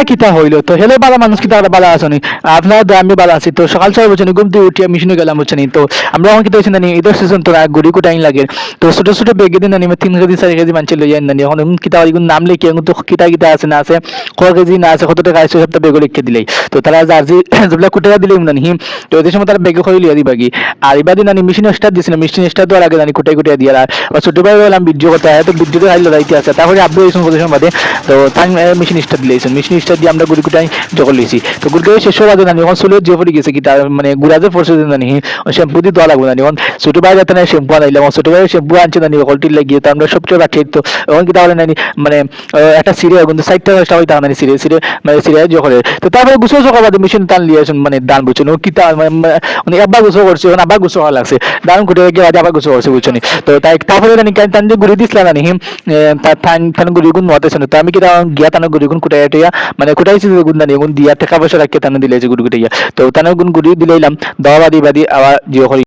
কিতা হইলো তো হেলে বালা মানুষ কিতা বালা আসনি আপনার আমি বালা আছি তো সকাল সকাল বলছেন ঘুম দিয়ে উঠিয়া মিশনে গেলাম বলছেন তো আমরা এখন কিতা হয়েছেন জানি ঈদের সিজন তো গুড়ি কুটাইন লাগে তো ছোট ছোট বেগে দিন আমি 3 কেজি 4 কেজি মানছে লই যাই নানি এখন কিতা এগুলো নাম লিখে এখন তো কিতা কিতা আছে না আছে ক কেজি না আছে কত টাকা আছে সবটা বেগে লিখে দিলেই তো তারা জার্জি যেগুলা কুটাইয়া দিলেই নানি তো ওদের সময় তারা বেগে হইলি আদি বাগি আর এবারে নানি মেশিন স্টার্ট দিছিল মেশিন স্টার্ট দেওয়ার আগে নানি কুটাই কুটাই দিয়ে আর ছোট ভাই বললাম ভিডিও করতে হয় তো ভিডিওতে হাইলো রাইতে আছে তারপরে আপনি এই সময় বাদে তো তাই মেশিন স্টার্ট দিলেছেন মেশিন স্টার্ট দিয়ে আমরা গুড়ি কুটাই জগল লইছি তো গুড়ি শেষ হওয়ার আগে নানি এখন চুলে যে পড়ে গেছে কি তার মানে গুড়া যে পড়ছে নানি শ্যাম্পু দিয়ে দেওয়া লাগবে নানি এখন ছোট ভাই যাতে না শ্যাম্পু আনাইলাম ছোট ভাই শ্যাম্পু আনছে নানি কলটির লাগিয়ে তো আমরা সবচেয়ে রাখি তো এখন কি তাহলে নানি মানে একটা সিরে কিন্তু সাইডটা সবাই তাহলে নানি সিরে সিরে মানে সিরে জগলে তো তারপরে গুছো সকাল বাদে মেশিন টান লিয়েছেন মানে দান বুঝছেন ও কি তা মানে আবার গুছো করছে এখন আবার গুছো হওয়া লাগছে দান কুটে গিয়ে আবার গুছো করছে বুঝছেন তো তাই তারপরে নানি টান যে গুড়ি দিছিলাম নানি তার টান গুড়ি গুণ মতেছেন তো আমি কি গিয়া টান গুড়ি গুণ কুটাই টিয়া মানে কুটাইছি গুণ নানি গুণ দিয়া টাকা পয়সা রাখিয়ে টান দিলেছে গুড়ি কুটাইয়া তো টান গুণ গুড়ি দিলাইলাম দাওয়া বাদি বাদি আবার জিও